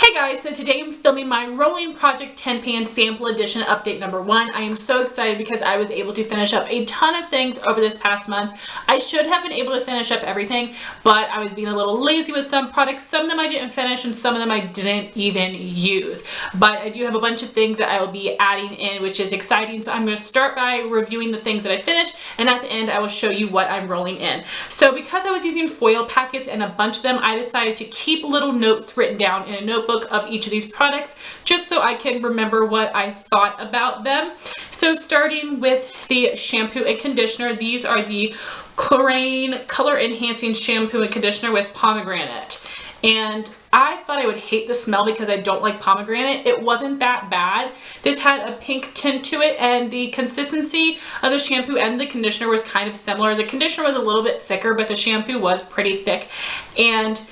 Hey guys, so today I'm filming my Rolling Project 10 Pan Sample Edition Update number 1. I am so excited because I was able to finish up a ton of things over this past month. I should have been able to finish up everything, but I was being a little lazy with some products. Some of them I didn't finish and some of them I didn't even use. But I do have a bunch of things that I will be adding in, which is exciting. So I'm going to start by reviewing the things that I finished, and at the end I will show you what I'm rolling in. So because I was using foil packets and a bunch of them, I decided to keep little notes written down in a notebook of each of these products just so I can remember what I thought about them. So starting with the shampoo and conditioner, these are the Klorane Color Enhancing Shampoo and Conditioner with pomegranate. And I thought I would hate the smell because I don't like pomegranate. It wasn't that bad. This had a pink tint to it, and the consistency of the shampoo and the conditioner was kind of similar. The conditioner was a little bit thicker, but the shampoo was pretty thick. And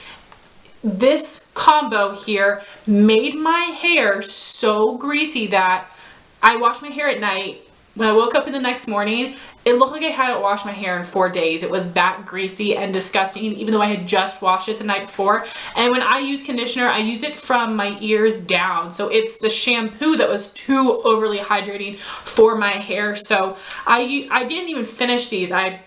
this combo here made my hair so greasy that I washed my hair at night. When I woke up in the next morning, it looked like I hadn't washed my hair in 4 days. It was that greasy and disgusting, even though I had just washed it the night before. And when I use conditioner, I use it from my ears down. So it's the shampoo that was too overly hydrating for my hair. So I didn't even finish these. I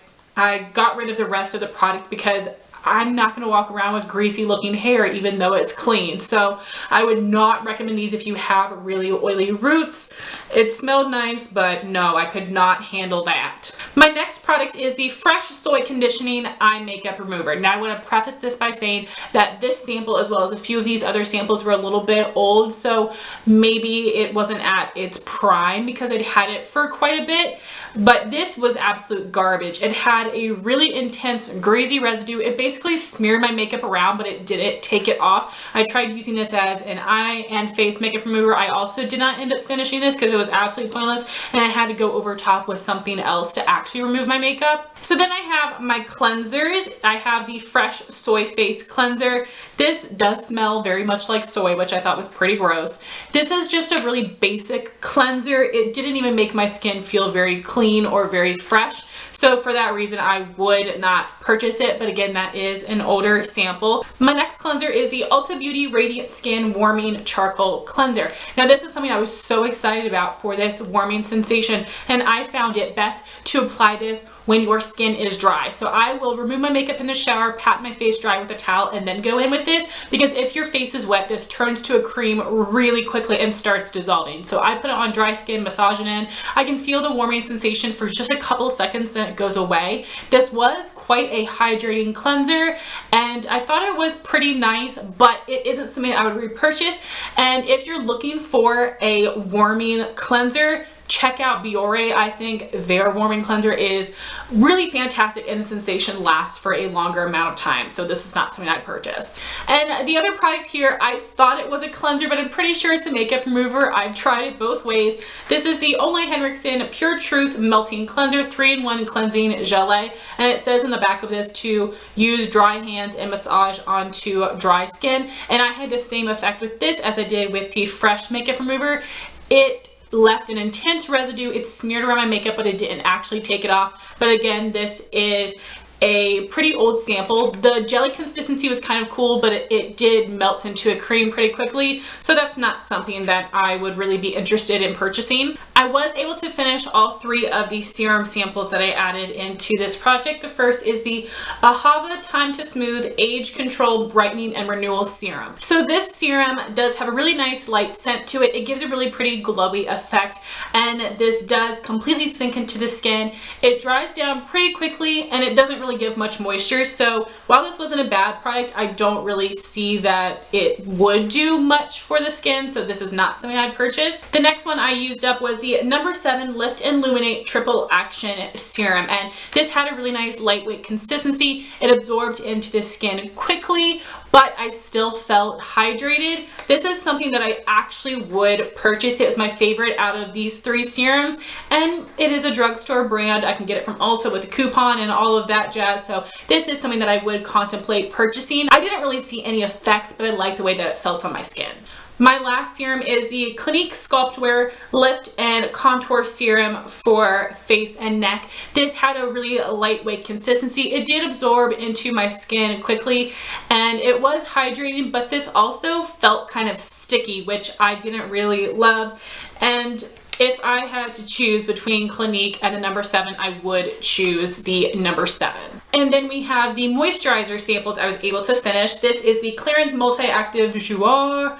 got rid of the rest of the product because I'm not going to walk around with greasy looking hair even though it's clean. So I would not recommend these if you have really oily roots. It smelled nice, but no, I could not handle that. My next product is the Fresh Soy Conditioning Eye Makeup Remover. Now I want to preface this by saying that this sample, as well as a few of these other samples, were a little bit old, so maybe it wasn't at its prime because I'd had it for quite a bit, but this was absolute garbage. It had a really intense greasy residue. It basically smeared my makeup around, but it didn't take it off. I tried using this as an eye and face makeup remover. I also did not end up finishing this because it was absolutely pointless, and I had to go over top with something else to actually remove my makeup. So then I have my cleansers. I have the Fresh Soy Face Cleanser. This does smell very much like soy, which I thought was pretty gross. This is just a really basic cleanser. It didn't even make my skin feel very clean or very fresh. So for that reason, I would not purchase it, but again, that is an older sample. My next cleanser is the Ulta Beauty Radiant Skin Warming Charcoal Cleanser. Now this is something I was so excited about for this warming sensation, and I found it best to apply this when your skin is dry. So I will remove my makeup in the shower, pat my face dry with a towel, and then go in with this, because if your face is wet, this turns to a cream really quickly and starts dissolving. So I put it on dry skin, massage it in. I can feel the warming sensation for just a couple of seconds, then it goes away. This was quite a hydrating cleanser, and I thought it was pretty nice, but it isn't something I would repurchase. And if you're looking for a warming cleanser, check out Biore. I think their warming cleanser is really fantastic and the sensation lasts for a longer amount of time. So this is not something I'd purchase. And the other product here, I thought it was a cleanser, but I'm pretty sure it's a makeup remover. I've tried it both ways. This is the Henriksen Pure Truth Melting Cleanser 3-in-1 Cleansing Gelée. And it says in the back of this to use dry hands and massage onto dry skin. And I had the same effect with this as I did with the Fresh makeup remover. It left an intense residue. It smeared around my makeup, but it didn't actually take it off. But again, this is a pretty old sample. The jelly consistency was kind of cool, but it did melt into a cream pretty quickly, so that's not something that I would really be interested in purchasing. I was able to finish all 3 of the serum samples that I added into this project. The first is the Ahava Time to Smooth Age Control Brightening and Renewal Serum. So this serum does have a really nice light scent to it. It gives a really pretty glowy effect, and this does completely sink into the skin. It dries down pretty quickly, and it doesn't really give much moisture. So while this wasn't a bad product, I don't really see that it would do much for the skin, so this is not something I'd purchase. The next one I used up was the number 7 Lift and Luminate Triple Action Serum, and this had a really nice lightweight consistency. It absorbed into the skin quickly, but I still felt hydrated. This is something that I actually would purchase. It was my favorite out of these 3 serums, and it is a drugstore brand. I can get it from Ulta with a coupon and all of that jazz, so this is something that I would contemplate purchasing. I didn't really see any effects, but I liked the way that it felt on my skin. My last serum is the Clinique Sculptwear Lift and Contour Serum for face and neck. This had a really lightweight consistency. It did absorb into my skin quickly, and it It was hydrating, but this also felt kind of sticky, which I didn't really love. And if I had to choose between Clinique and the number 7, I would choose the number 7. And then we have the moisturizer samples I was able to finish. This is the Clairins Multi-Active Jour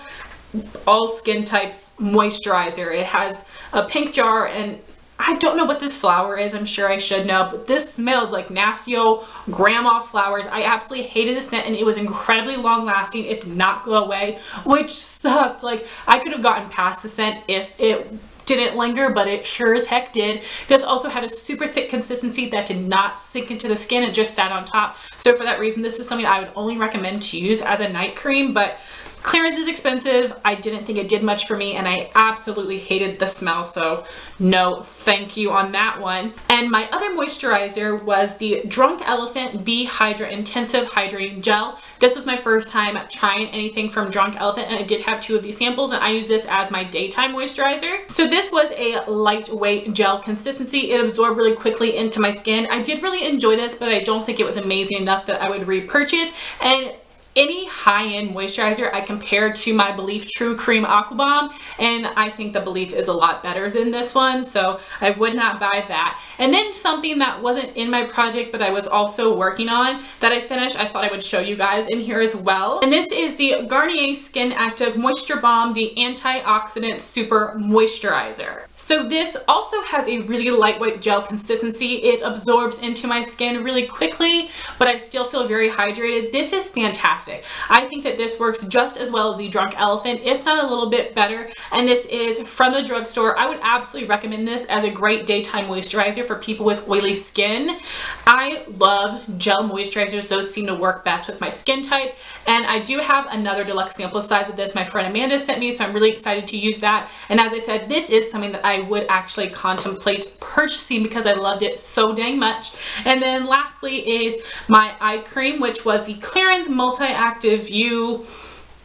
All Skin Types Moisturizer. It has a pink jar, and I don't know what this flower is. I'm sure I should know, but this smells like nasty old grandma flowers. I absolutely hated the scent, and it was incredibly long lasting. It did not go away, which sucked. Like, I could have gotten past the scent if it didn't linger, but it sure as heck did. This also had a super thick consistency that did not sink into the skin. It just sat on top. So for that reason, this is something I would only recommend to use as a night cream, but Clairins is expensive. I didn't think it did much for me, and I absolutely hated the smell, so no thank you on that one. And my other moisturizer was the Drunk Elephant Bee Hydra Intensive Hydrating Gel. This was my first time trying anything from Drunk Elephant, and I did have 2 of these samples, and I use this as my daytime moisturizer. So this was a lightweight gel consistency. It absorbed really quickly into my skin. I did really enjoy this, but I don't think it was amazing enough that I would repurchase. And any high-end moisturizer I compared to my Belif True Cream Aqua Bomb, and I think the Belif is a lot better than this one, so I would not buy that. And then something that wasn't in my project but I was also working on that I finished, I thought I would show you guys in here as well. And this is the Garnier Skin Active Moisture Balm, the Antioxidant Super Moisturizer. So this also has a really lightweight gel consistency. It absorbs into my skin really quickly, but I still feel very hydrated. This is fantastic. I think that this works just as well as the Drunk Elephant, if not a little bit better. And this is from the drugstore. I would absolutely recommend this as a great daytime moisturizer for people with oily skin. I love gel moisturizers. Those seem to work best with my skin type. And I do have another deluxe sample size of this my friend Amanda sent me, so I'm really excited to use that. And as I said, this is something that I would actually contemplate purchasing because I loved it so dang much. And then lastly is my eye cream, which was the Clairins Multi-Active View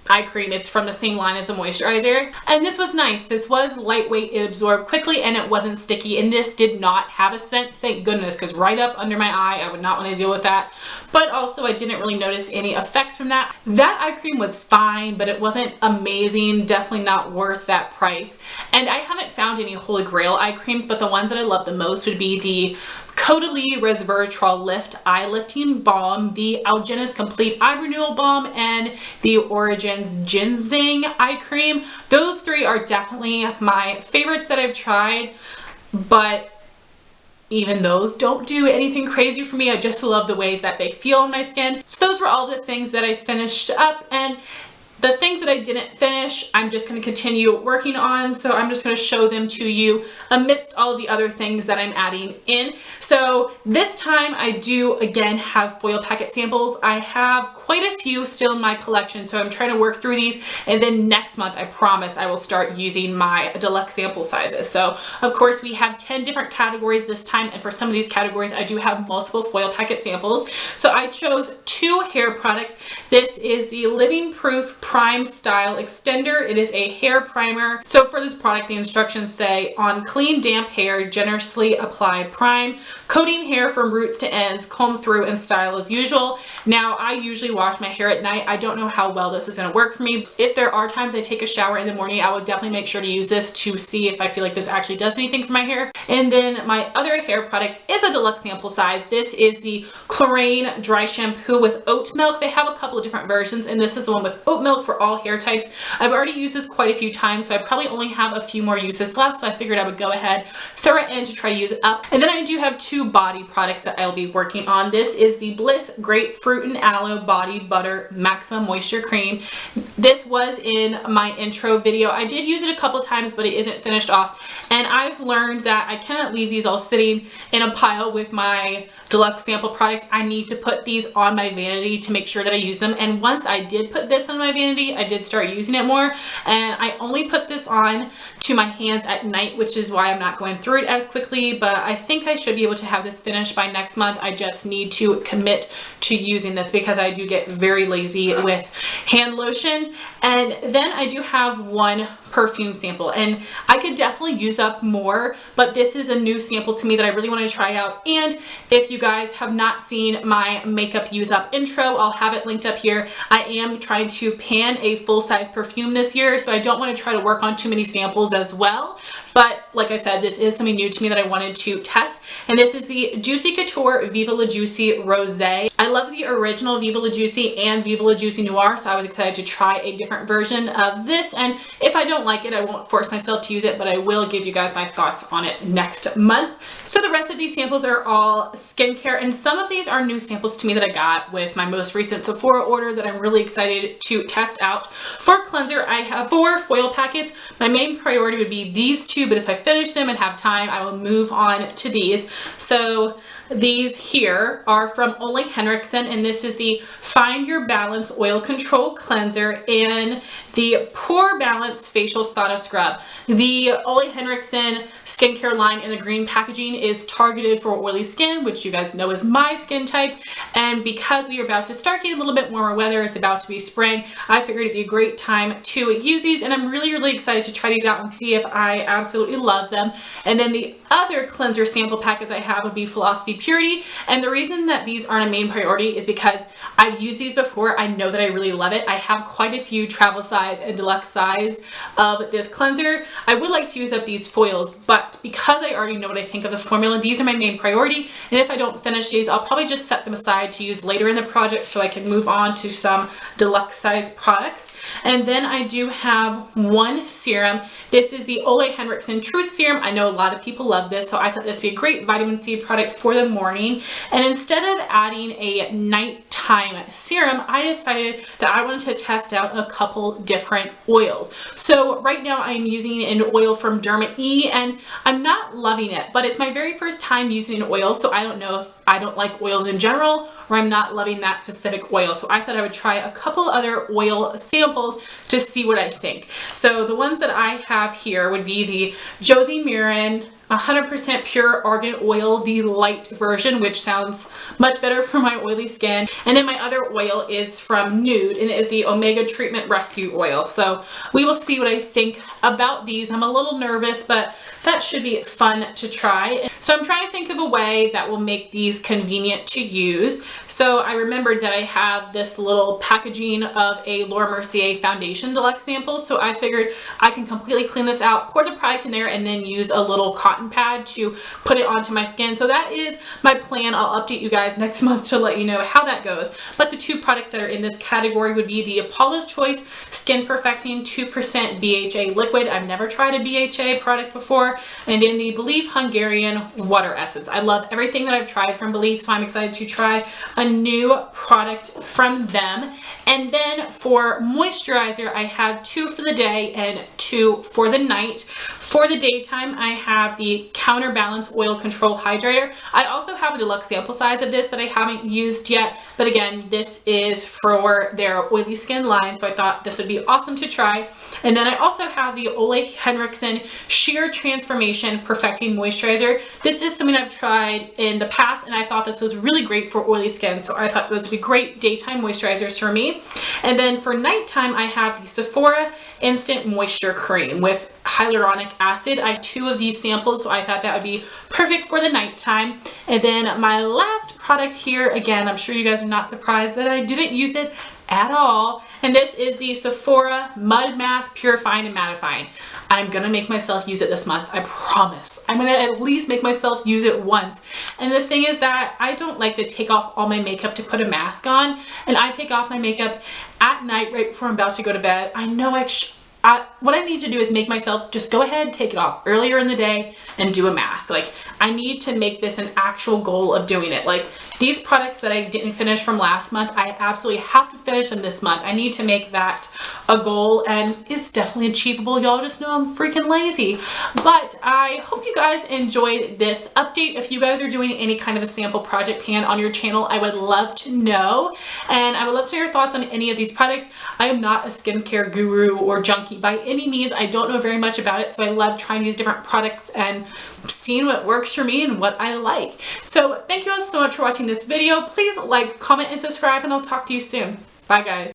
eye cream. It's from the same line as the moisturizer, and this was nice. This was lightweight, it absorbed quickly, and it wasn't sticky, and this did not have a scent, thank goodness, because right up under my eye I would not want to deal with that. But also I didn't really notice any effects from that. That eye cream was fine, but it wasn't amazing, definitely not worth that price. And I haven't found any holy grail eye creams, but the ones that I love the most would be the Caudalie Resveratrol Lift Eye Lifting Balm, the Algenist Complete Eye Renewal Balm, and the Origins Ginseng Eye Cream. Those 3 are definitely my favorites that I've tried, but even those don't do anything crazy for me. I just love the way that they feel on my skin. So those were all the things that I finished up, and the things that I didn't finish, I'm just going to continue working on, so I'm just going to show them to you amidst all of the other things that I'm adding in. So this time I do again have foil packet samples. I have quite a few still in my collection, so I'm trying to work through these, and then next month I promise I will start using my deluxe sample sizes. So of course we have 10 different categories this time, and for some of these categories I do have multiple foil packet samples. So I chose 2 hair products. This is the Living Proof Prime Style Extender. It is a hair primer. So for this product, the instructions say, on clean, damp hair, generously apply prime, coating hair from roots to ends, comb through and style as usual. Now, I usually wash my hair at night. I don't know how well this is going to work for me. If there are times I take a shower in the morning, I would definitely make sure to use this to see if I feel like this actually does anything for my hair. And then my other hair product is a deluxe sample size. This is the Klorane Dry Shampoo with Oat Milk. They have a couple of different versions, and this is the one with oat milk for all hair types. I've already used this quite a few times, so I probably only have a few more uses left, so I figured I would go ahead, throw it in to try to use it up. And then I do have 2 body products that I'll be working on. This is the Bliss Grapefruit and Aloe Body Butter Maximum Moisture Cream. This was in my intro video. I did use it a couple times, but it isn't finished off, and I've learned that I cannot leave these all sitting in a pile with my deluxe sample products. I need to put these on my vanity to make sure that I use them, and once I did put this on my vanity, I did start using it more, and I only put this on to my hands at night, which is why I'm not going through it as quickly, but I think I should be able to have this finished by next month. I just need to commit to using this because I do get very lazy with hand lotion. And then I do have 1 perfume sample, and I could definitely use up more, but this is a new sample to me that I really want to try out. And if you guys have not seen my makeup use up intro, I'll have it linked up here. I am trying to pan a full-size perfume this year, so I don't want to try to work on too many samples as well. But like I said, this is something new to me that I wanted to test. And this is the Juicy Couture Viva La Juicy Rosé. I love the original Viva La Juicy and Viva La Juicy Noir, so I was excited to try a different version of this. And if I don't like it, I won't force myself to use it, but I will give you guys my thoughts on it next month. So the rest of these samples are all skincare, and some of these are new samples to me that I got with my most recent Sephora order that I'm really excited to test out. For cleanser, I have 4 foil packets. My main priority would be these 2, but if I finish them and have time, I will move on to these. So these here are from Ole Henriksen, and this is the Find Your Balance Oil Control Cleanser and the Pore Balance Facial Sauna Scrub. The Ole Henriksen skincare line in the green packaging is targeted for oily skin, which you guys know is my skin type. And because we are about to start getting a little bit warmer weather, it's about to be spring, I figured it'd be a great time to use these, and I'm really excited to try these out and see if I absolutely love them. And then the other cleanser sample packets I have would be Philosophy Purity, and the reason that these aren't a main priority is because I've used these before. I know that I really love it. I have quite a few travel size and deluxe size of this cleanser. I would like to use up these foils, but because I already know what I think of the formula, these are my main priority, and if I don't finish these, I'll probably just set them aside to use later in the project so I can move on to some deluxe size products. And then I do have one serum. This is the Ole Henriksen Truth Serum. I know a lot of people love this, so I thought this would be a great vitamin C product for the morning. And instead of adding a nighttime serum, I decided that I wanted to test out a couple different oils. So right now I'm using an oil from Derma E, and I'm not loving it, but it's my very first time using an oil, so I don't know if I don't like oils in general or I'm not loving that specific oil. So I thought I would try a couple other oil samples to see what I think. So the ones that I have here would be the Josie Maran 100% pure argan oil, the light version, which sounds much better for my oily skin. And then my other oil is from Nude, and it is the Omega Treatment Rescue Oil. So we will see what I think about these. I'm a little nervous, but that should be fun to try. So I'm trying to think of a way that will make these convenient to use. So I remembered that I have this little packaging of a Laura Mercier Foundation Deluxe sample. So I figured I can completely clean this out, pour the product in there, and then use a little cotton pad to put it onto my skin. So that is my plan. I'll update you guys next month to let you know how that goes. But the 2 products that are in this category would be the Paula's Choice Skin Perfecting 2% BHA Liquid. I've never tried a BHA product before. And then the Belif Hungarian Water Essence. I love everything that I've tried from Belif, so I'm excited to try a new product from them. And then for moisturizer, I have 2 for the day and 2 for the night. For the daytime, I have the Counterbalance Oil Control Hydrator. I also have a deluxe sample size of this that I haven't used yet, but again, this is for their oily skin line, so I thought this would be awesome to try. And then I also have the Ole Henriksen Sheer Transformation Perfecting Moisturizer. This is something I've tried in the past, and I thought this was really great for oily skin, so I thought those would be great daytime moisturizers for me. And then for nighttime, I have the Sephora Instant Moisture Cream with hyaluronic acid. I have 2 of these samples, so I thought that would be perfect for the nighttime. And then my last product here, again, I'm sure you guys are not surprised that I didn't use it at all, and this is the Sephora Mud Mask Purifying and Mattifying. I'm gonna make myself use it this month, I promise. I'm gonna at least make myself use it once. And the thing is that I don't like to take off all my makeup to put a mask on, and I take off my makeup at night right before I'm about to go to bed. I know what I need to do is make myself just go ahead, take it off earlier in the day and do a mask. Like, I need to make this an actual goal of doing it. Like, these products that I didn't finish from last month, I absolutely have to finish them this month. I need to make that a goal, and it's definitely achievable. Y'all just know I'm freaking lazy. But I hope you guys enjoyed this update. If you guys are doing any kind of a sample project pan on your channel, I would love to know. And I would love to hear your thoughts on any of these products. I am not a skincare guru or junkie by any means. I don't know very much about it, so I love trying these different products and seeing what works for me and what I like. So thank you all so much for watching this video. Please like, comment, and subscribe, and I'll talk to you soon. Bye guys.